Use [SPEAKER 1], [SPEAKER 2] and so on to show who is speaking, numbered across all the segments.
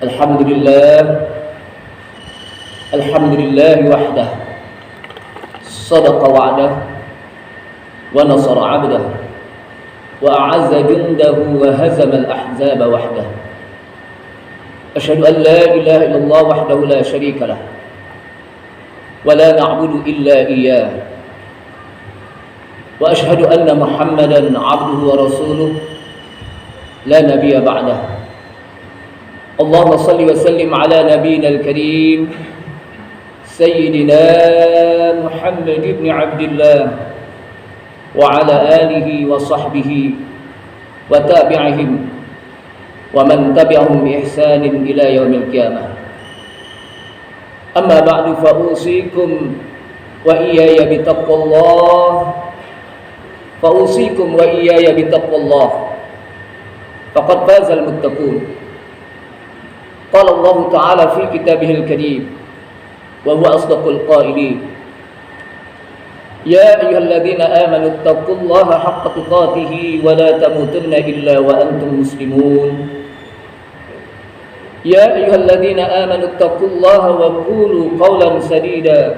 [SPEAKER 1] الحمد لله الحمد لله وحده صدق وعده ونصر عبده وأعز جنده وهزم الأحزاب وحده أشهد أن لا إله إلا الله وحده لا شريك له ولا نعبد إلا إياه وأشهد أن محمدا عبده ورسوله لا نبي بعده اللهم صل وسلم على نبينا الكريم سيدنا محمد بن عبد الله وعلى آله وصحبه وتابعهم ومن تبعهم بإحسان إلى يوم القيامة أما بعد فأوصيكم وإياي بتقوى الله فأوصيكم وإياي بتقوى الله فقد فاز المتقون قال الله تعالى في كتابه الكريم وهو أصدق القائلين يا أيها الذين آمنوا اتقوا الله حق تقاته ولا تموتن إلا وأنتم مسلمون يا أيها الذين آمنوا اتقوا الله وقولوا قولا سديدا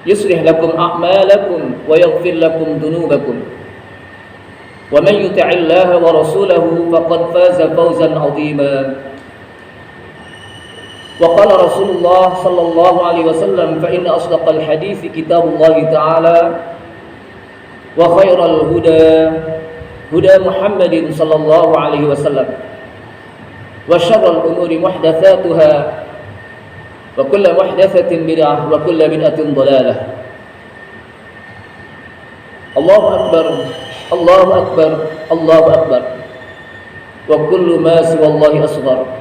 [SPEAKER 1] يصلح لكم أعمالكم ويغفر لكم ذنوبكم ومن يطع الله ورسوله فقد فاز فوزا عظيما وقال رسول الله صلى الله عليه وسلم فإن أصدق الحديث كتاب الله تعالى وخير الهدى هدى محمد صلى الله عليه وسلم وشر الأمور محدثاتها وكل محدثة بدعة وكل بدعة ضلالة الله أكبر الله أكبر الله أكبر وكل ما سوى الله أصغر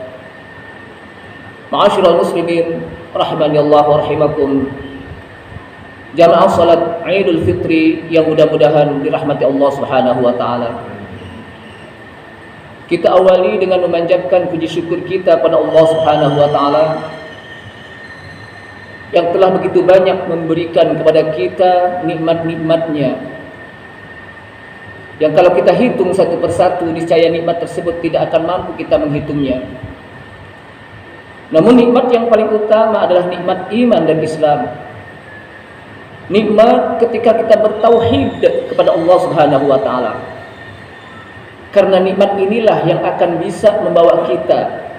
[SPEAKER 1] Ma'asyiral muslimin rahimani Allah wa rahimakum. Jamaah salat Idul Fitri yang mudah-mudahan dirahmati Allah Subhanahu wa taala. Kita awali dengan memanjatkan puji syukur kita pada Allah Subhanahu wa taala yang telah begitu banyak memberikan kepada kita nikmat-nikmatnya. Yang kalau kita hitung satu persatu niscaya nikmat tersebut tidak akan mampu kita menghitungnya. Namun nikmat yang paling utama adalah nikmat iman dan Islam. Nikmat ketika kita bertauhid kepada Allah Subhanahu wa taala. Karena nikmat inilah yang akan bisa membawa kita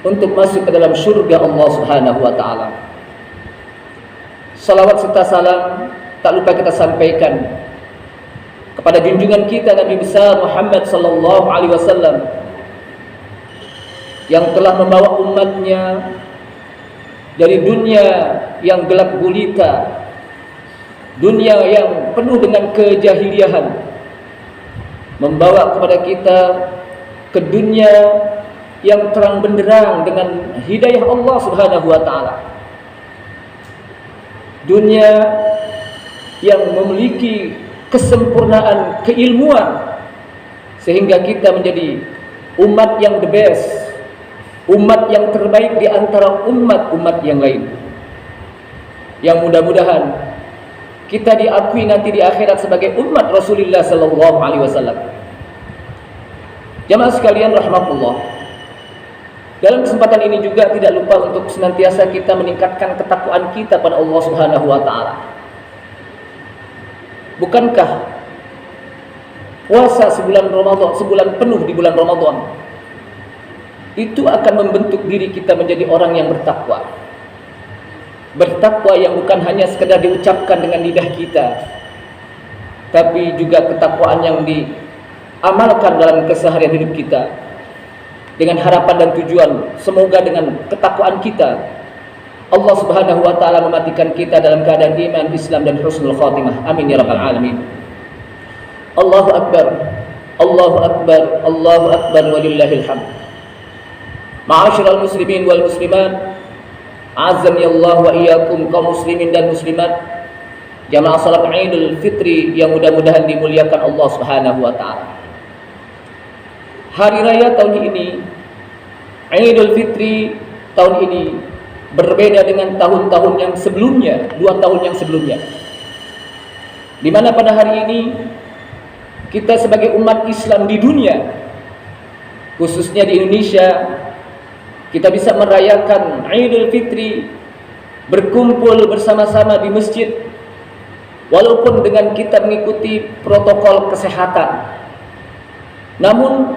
[SPEAKER 1] untuk masuk ke dalam surga Allah Subhanahu wa taala. Salawat serta salam tak lupa kita sampaikan kepada junjungan kita Nabi besar Muhammad sallallahu alaihi wasallam yang telah membawa umatnya dari dunia yang gelap gulita, dunia yang penuh dengan kejahiliahan, membawa kepada kita ke dunia yang terang benderang dengan hidayah Allah Subhanahu wa taala. Dunia yang memiliki kesempurnaan keilmuan sehingga kita menjadi umat yang the best, umat yang terbaik di antara umat-umat yang lain. Yang mudah-mudahan kita diakui nanti di akhirat sebagai umat Rasulullah sallallahu alaihi wasallam. Jamaah sekalian rahimakumullah. Dalam kesempatan ini juga tidak lupa untuk senantiasa kita meningkatkan ketakwaan kita pada Allah Subhanahu wa taala. Bukankah puasa sebulan Ramadan, sebulan penuh di bulan Ramadan itu akan membentuk diri kita menjadi orang yang bertakwa. Bertakwa yang bukan hanya sekedar diucapkan dengan lidah kita, tapi juga ketakwaan yang diamalkan dalam keseharian hidup kita. Dengan harapan dan tujuan, semoga dengan ketakwaan kita Allah Subhanahu wa taala mematikan kita dalam keadaan iman, Islam dan husnul khatimah. Amin ya rabbal alamin. Allahu akbar. Allahu akbar. Allahu akbar walillahil hamd. Ma'asyiral muslimin wal muslimat, azani Allah wa iyyakum kaum muslimin dan muslimat, jamaah salat Idul Fitri yang mudah-mudahan dimuliakan Allah Subhanahu wa taala. Hari raya tahun ini, Idul Fitri tahun ini berbeda dengan tahun-tahun yang sebelumnya, 2 tahun yang sebelumnya. Di mana pada hari ini kita sebagai umat Islam di dunia khususnya di Indonesia, kita bisa merayakan Idul Fitri, berkumpul bersama-sama di masjid, walaupun dengan kita mengikuti protokol kesehatan. Namun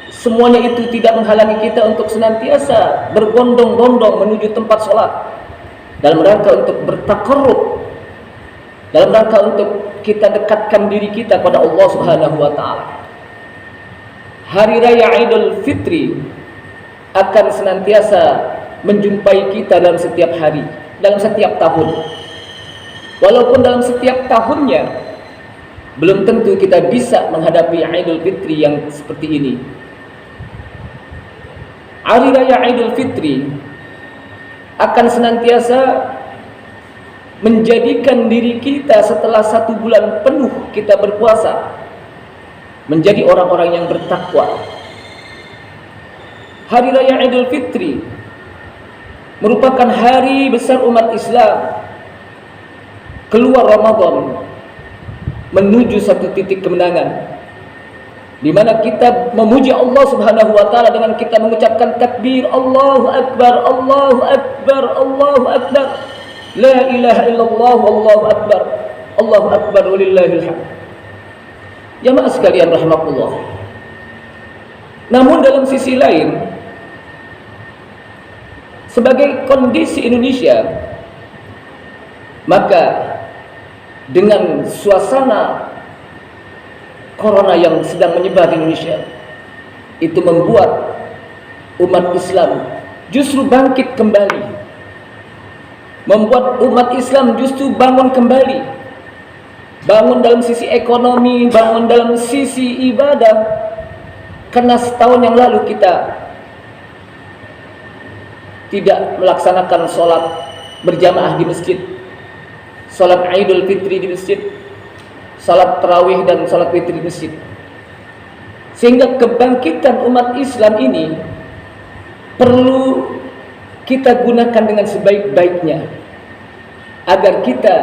[SPEAKER 1] semuanya itu tidak menghalangi kita untuk senantiasa berbondong-bondong menuju tempat sholat, dalam rangka untuk bertakarrub, dalam rangka untuk kita dekatkan diri kita pada Allah Subhanahu wa Ta'ala. Hari Raya Idul Fitri akan senantiasa menjumpai kita dalam setiap hari, dalam setiap tahun. Walaupun dalam setiap tahunnya belum tentu kita bisa menghadapi Idul Fitri yang seperti ini. Hari Raya Idul Fitri akan senantiasa menjadikan diri kita setelah 1 bulan penuh kita berpuasa menjadi orang-orang yang bertakwa. Hari Raya Idul Fitri merupakan hari besar umat Islam keluar Ramadan menuju satu titik kemenangan, di mana kita memuji Allah Subhanahu wa Ta'ala dengan kita mengucapkan takbir, Allahu Akbar, Allahu Akbar, Allahu Akbar, la ilaha illallah, Allahu Akbar, Allahu Akbar, walillahil hamd. Jamaah sekalian rahimakumullah. Namun dalam sisi lain, sebagai kondisi Indonesia, maka dengan suasana corona yang sedang menyebar di Indonesia, itu membuat umat Islam justru bangkit kembali, membuat umat Islam justru bangun kembali, bangun dalam sisi ekonomi, bangun dalam sisi ibadah. Karena setahun yang lalu kita tidak melaksanakan sholat berjamaah di masjid, sholat Idul Fitri di masjid, salat tarawih dan salat witir di masjid. Sehingga kebangkitan umat Islam ini perlu kita gunakan dengan sebaik-baiknya agar kita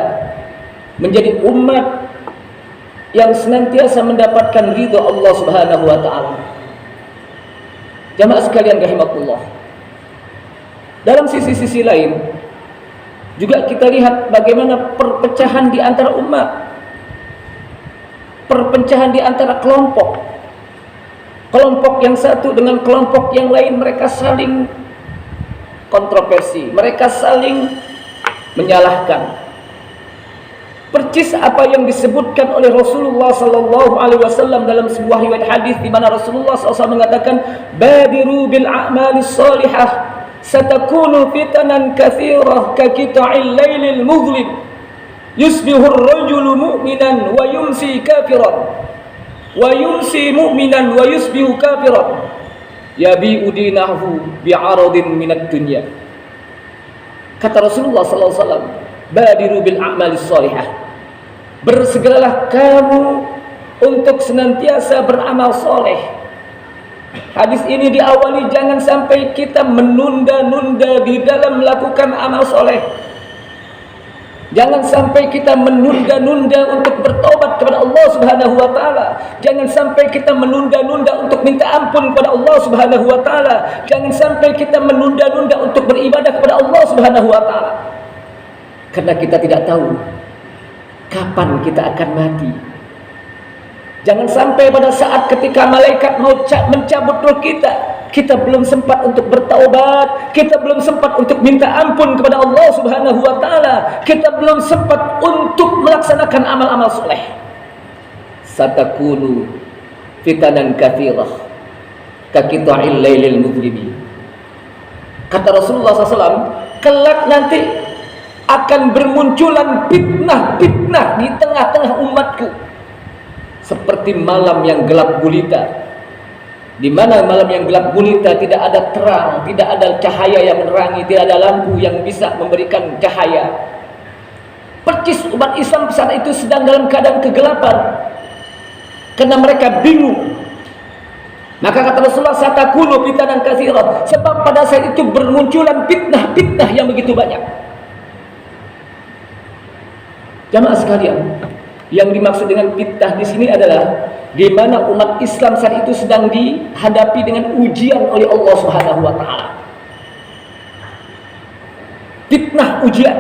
[SPEAKER 1] menjadi umat yang senantiasa mendapatkan ridha Allah Subhanahu wa Ta'ala. Jamaah sekalian rahimakumullah. Dalam sisi-sisi lain juga kita lihat bagaimana perpecahan di antara umat, perpecahan di antara kelompok. Kelompok yang satu dengan kelompok yang lain, mereka saling kontroversi, mereka saling menyalahkan. Percis apa yang disebutkan oleh Rasulullah sallallahu alaihi wasallam dalam sebuah riwayat hadis, di mana Rasulullah SAW mengatakan, "Badiru bil a'malis salihah, satakunu fitanan katsirah ka qita'il lailil muzlim. Yusbihu ar-rajulu mu'minan wa yumsi kafiran, wa yumsi mu'minan wa yusbihu kafiran, yabi'u dinahu bi'aradin minad dunya." Kata Rasulullah SAW, "Badiru bil a'malis salihah." Bersegeralah kamu untuk senantiasa beramal soleh. Hadis ini diawali jangan sampai kita menunda-nunda di dalam melakukan amal soleh. Jangan sampai kita menunda-nunda untuk bertobat kepada Allah Subhanahu wa Ta'ala. Jangan sampai kita menunda-nunda untuk minta ampun kepada Allah Subhanahu wa Ta'ala. Jangan sampai kita menunda-nunda untuk beribadah kepada Allah Subhanahu wa Ta'ala. Karena kita tidak tahu kapan kita akan mati. Jangan sampai pada saat ketika malaikat mau mencabut roh kita, kita belum sempat untuk bertaubat, kita belum sempat untuk minta ampun kepada Allah Subhanahu wa Ta'ala, kita belum sempat untuk melaksanakan amal-amal soleh. Satakunu fitanan katsirah ka qita'il lailil muzlimi. Kata Rasulullah SAW, kelak nanti akan bermunculan fitnah-fitnah di tengah-tengah umatku seperti malam yang gelap gulita, di mana malam yang gelap gulita tidak ada terang, tidak ada cahaya yang menerangi, tidak ada lampu yang bisa memberikan cahaya. Percis umat Islam saat itu sedang dalam keadaan kegelapan karena mereka bingung. Maka kata Rasulullah, satakunu fitanan katsirah, sebab pada saat itu bermunculan fitnah-fitnah yang begitu banyak. Jamaah sekalian Yang dimaksud dengan fitnah di sini adalah di mana umat Islam saat itu sedang dihadapi dengan ujian oleh Allah Subhanahu wa taala. Fitnah ujian.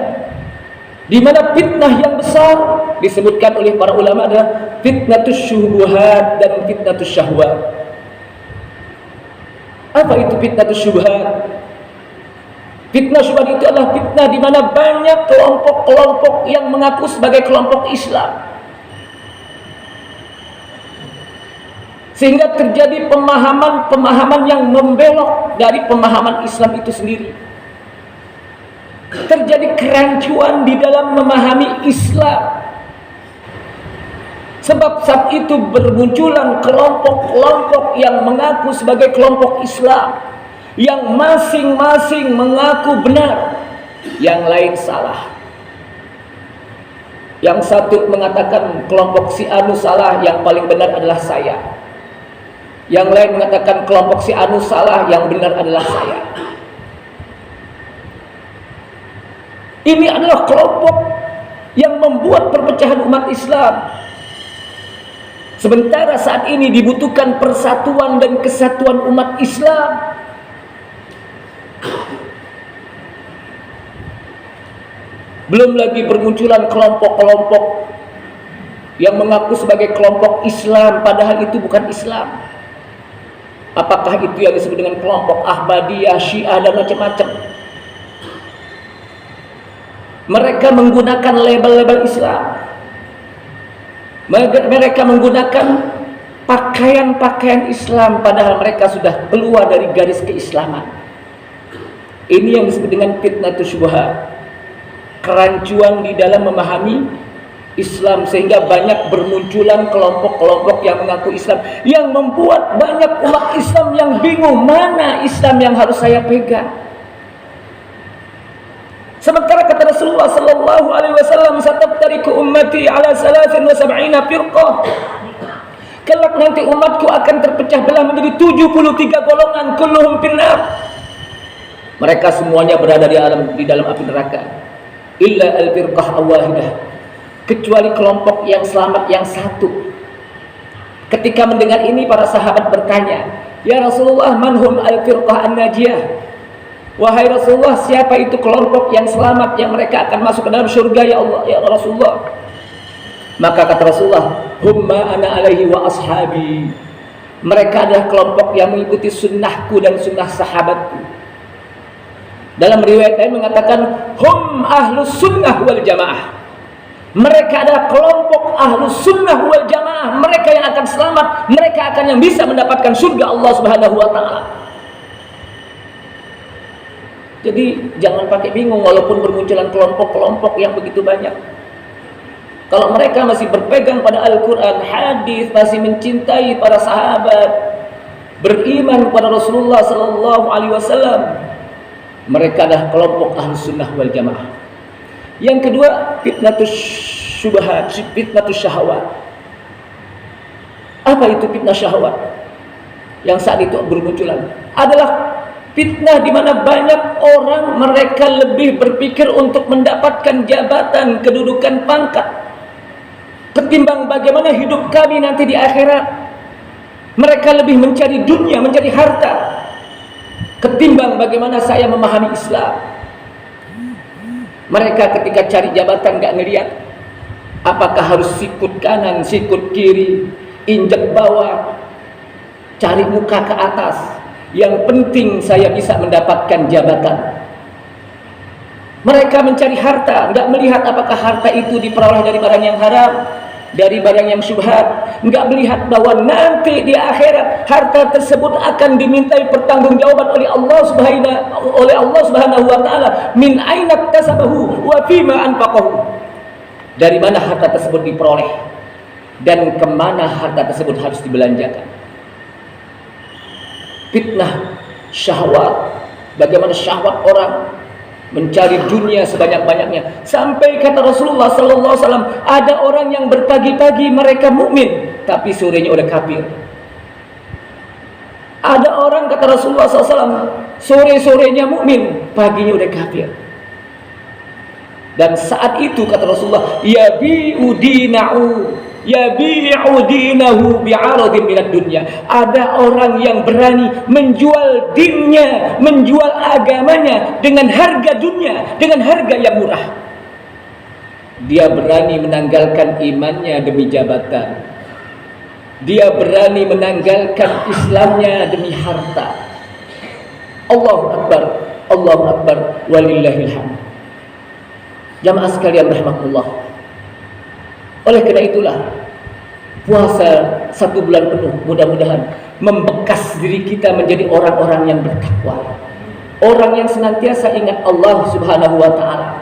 [SPEAKER 1] Di mana fitnah yang besar disebutkan oleh para ulama adalah fitnatus syubuhat dan fitnatus syahwat. Apa itu fitnatus syubuhat? Fitnah syubhat itu adalah fitnah di mana banyak kelompok-kelompok yang mengaku sebagai kelompok Islam. Sehingga terjadi pemahaman-pemahaman yang membelok dari pemahaman Islam itu sendiri. Terjadi kerancuan di dalam memahami Islam. Sebab saat itu bermunculan kelompok-kelompok yang mengaku sebagai kelompok Islam, yang masing-masing mengaku benar, yang lain salah. Yang satu mengatakan kelompok si anu salah, yang paling benar adalah saya. Yang lain mengatakan kelompok si anu salah, yang benar adalah saya. Ini adalah kelompok yang membuat perpecahan umat Islam. Sementara saat ini dibutuhkan persatuan dan kesatuan umat Islam. Belum lagi bermunculan kelompok-kelompok yang mengaku sebagai kelompok Islam, padahal itu bukan Islam. Apakah itu yang disebut dengan kelompok Ahmadiyah, Syiah, dan macam-macam. Mereka menggunakan label-label Islam. Mereka menggunakan pakaian-pakaian Islam, padahal mereka sudah keluar dari garis keislaman. Ini yang disebut dengan fitnatus syubhat. Kerancuan di dalam memahami Islam, sehingga banyak bermunculan kelompok-kelompok yang mengaku Islam, yang membuat banyak umat Islam yang bingung mana Islam yang harus saya pegang. Sementara kata Rasulullah sallallahu alaihi wasallam, "Sataftariqu ummati ala 73 firqah." Kelak nanti umatku akan terpecah belah menjadi 73 golongan, kulluhum finnar. Mereka semuanya berada di dalam api neraka. Illa al-firqah awahidah, kecuali kelompok yang selamat yang satu. Ketika mendengar ini, para sahabat bertanya, "Ya Rasulullah, manhum al-firqah an-najiyah?" Wahai Rasulullah, siapa itu kelompok yang selamat, yang mereka akan masuk ke dalam surga ya Allah, ya Rasulullah? Maka kata Rasulullah, "Humma ana alaihi wa ashabi." Mereka adalah kelompok yang mengikuti sunnahku dan sunnah sahabatku. Dalam riwayat lain mengatakan, "Hum ahlus sunnah wal jamaah." Mereka adalah kelompok ahlus sunnah wal jamaah. Mereka yang akan selamat, mereka akan yang bisa mendapatkan surga Allah Subhanahu wa taala. Jadi jangan pakai bingung walaupun bermunculan kelompok-kelompok yang begitu banyak. Kalau mereka masih berpegang pada Al-Quran, hadis, masih mencintai para sahabat, beriman kepada Rasulullah sallallahu alaihi wasallam, mereka adalah kelompok ahlus sunnah wal jamaah. Yang kedua, fitnatus syubhat, fitnatus syahwat. Apa itu fitnah syahwat? Yang saat itu bermunculan adalah fitnah di mana banyak orang mereka lebih berpikir untuk mendapatkan jabatan, kedudukan, pangkat, ketimbang bagaimana hidup kami nanti di akhirat. Mereka lebih mencari dunia, mencari harta, ketimbang bagaimana saya memahami Islam. Mereka ketika cari jabatan gak ngelihat apakah harus sikut kanan, sikut kiri, injek bawah, cari muka ke atas. Yang penting saya bisa mendapatkan jabatan. Mereka mencari harta, nggak melihat apakah harta itu diperoleh dari barang yang haram, dari barang yang syubhat. Nggak melihat bahwa nanti di akhirat harta tersebut akan dimintai pertanggungjawaban oleh Allah Subhanahu wa taala. Min aina tasabahu wa fima anfaqahu. Dari mana harta tersebut diperoleh dan kemana harta tersebut harus dibelanjakan. Fitnah syahwat, bagaimana syahwat orang mencari dunia sebanyak-banyaknya, sampai kata Rasulullah sallallahu alaihi wasallam, ada orang yang berpagi-pagi mereka mukmin tapi sorenya udah kafir. Ada orang kata Rasulullah sallallahu alaihi wasallam, sore-sorenya mukmin, paginya udah kafir. Dan saat itu kata Rasulullah, yabi'u dinahu bi'aradin minad dunya. Ada orang yang berani menjual dinnya, menjual agamanya dengan harga dunia, dengan harga yang murah. Dia berani menanggalkan imannya demi jabatan. Dia berani menanggalkan Islamnya demi harta. Allahu Akbar, Allahu Akbar, walillahil hamd. Jamaah sekalian rahimakumullah. Oleh karena itulah puasa 1 bulan penuh mudah-mudahan membekas diri kita menjadi orang-orang yang bertakwa, orang yang senantiasa ingat Allah Subhanahu wa taala.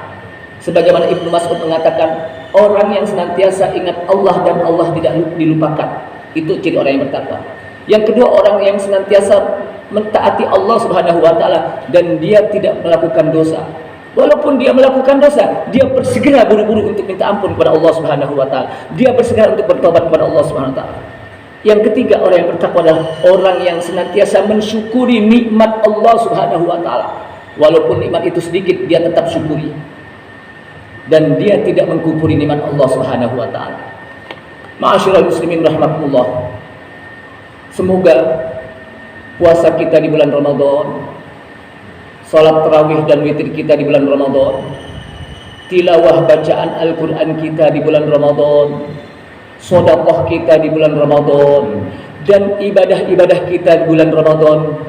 [SPEAKER 1] Sebagaimana Ibnu Mas'ud mengatakan, orang yang senantiasa ingat Allah dan Allah tidak dilupakan, itu ciri orang yang bertakwa. Yang kedua, orang yang senantiasa mentaati Allah Subhanahu wa taala dan dia tidak melakukan dosa. Walaupun dia melakukan dosa, dia bersegera buru-buru untuk minta ampun kepada Allah Subhanahu wa taala. Dia bersegera untuk bertobat kepada Allah Subhanahu wa taala. Yang ketiga, orang yang bertakwa adalah orang yang senantiasa mensyukuri nikmat Allah Subhanahu wa taala. Walaupun nikmat itu sedikit, dia tetap syukuri. Dan dia tidak mengkufuri nikmat Allah Subhanahu wa taala. Ma'asyiral muslimin rahimakumullah. Semoga puasa kita di bulan Ramadan, salat tarawih dan witir kita di bulan Ramadan, tilawah bacaan Al-Quran kita di bulan Ramadan, sedekah kita di bulan Ramadan, dan ibadah-ibadah kita di bulan Ramadan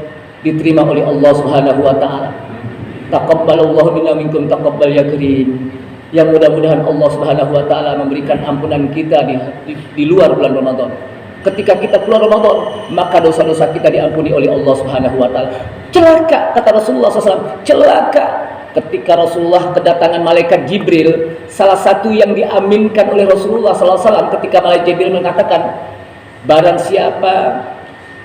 [SPEAKER 1] diterima oleh Allah Subhanahu wa taala. Taqabbalallahu minna minkum taqabbal ya karim. Yang mudah-mudahan Allah Subhanahu wa taala memberikan ampunan kita di luar bulan Ramadan. Ketika kita keluar Ramadan, maka dosa-dosa kita diampuni oleh Allah Subhanahu wa taala. Celaka, kata Rasulullah SAW, celaka ketika Rasulullah kedatangan malaikat Jibril. Salah satu yang diaminkan oleh Rasulullah SAW ketika malaikat Jibril mengatakan, barang siapa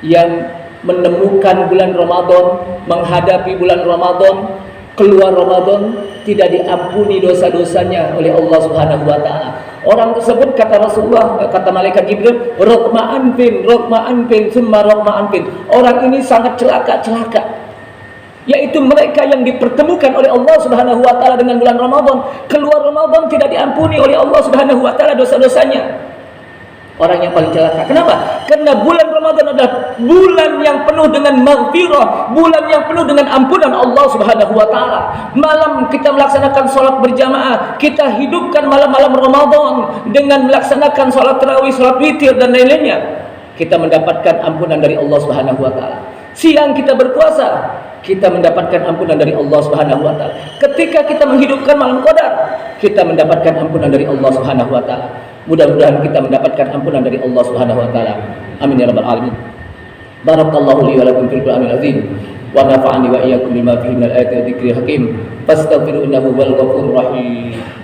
[SPEAKER 1] yang menemukan bulan Ramadan, menghadapi bulan Ramadan, keluar Ramadan, tidak diampuni dosa-dosanya oleh Allah Subhanahu wa taala. Orang tersebut, kata Rasulullah, kata malaikat Jibril, raqma'an fin, summa raqma'an fin. Orang ini sangat celaka, yaitu mereka yang dipertemukan oleh Allah Subhanahu wa taala dengan bulan Ramadan, keluar Ramadan tidak diampuni oleh Allah Subhanahu wa taala dosa-dosanya. Orang yang paling celaka. Kenapa? Karena bulan Ramadan adalah bulan yang penuh dengan maghfirah, bulan yang penuh dengan ampunan Allah Subhanahu wa taala. Malam kita melaksanakan salat berjamaah, kita hidupkan malam-malam Ramadan dengan melaksanakan salat tarawih, salat witir dan lain-lainnya. Kita mendapatkan ampunan dari Allah Subhanahu wa taala. Siang kita berpuasa, kita mendapatkan ampunan dari Allah Subhanahu wa taala. Ketika kita menghidupkan malam qadar, kita mendapatkan ampunan dari Allah Subhanahu wa taala. Mudah-mudahan kita mendapatkan ampunan dari Allah Subhanahu wa taala. Amin ya rabbal alamin. Barakallahu li wa lakum fil Qur'anil azim wa nafa'ani wa iyyakum bima fihi minal ayati wa dzikril hakim. Fastaghfiru innahu huwal ghafurur rahim.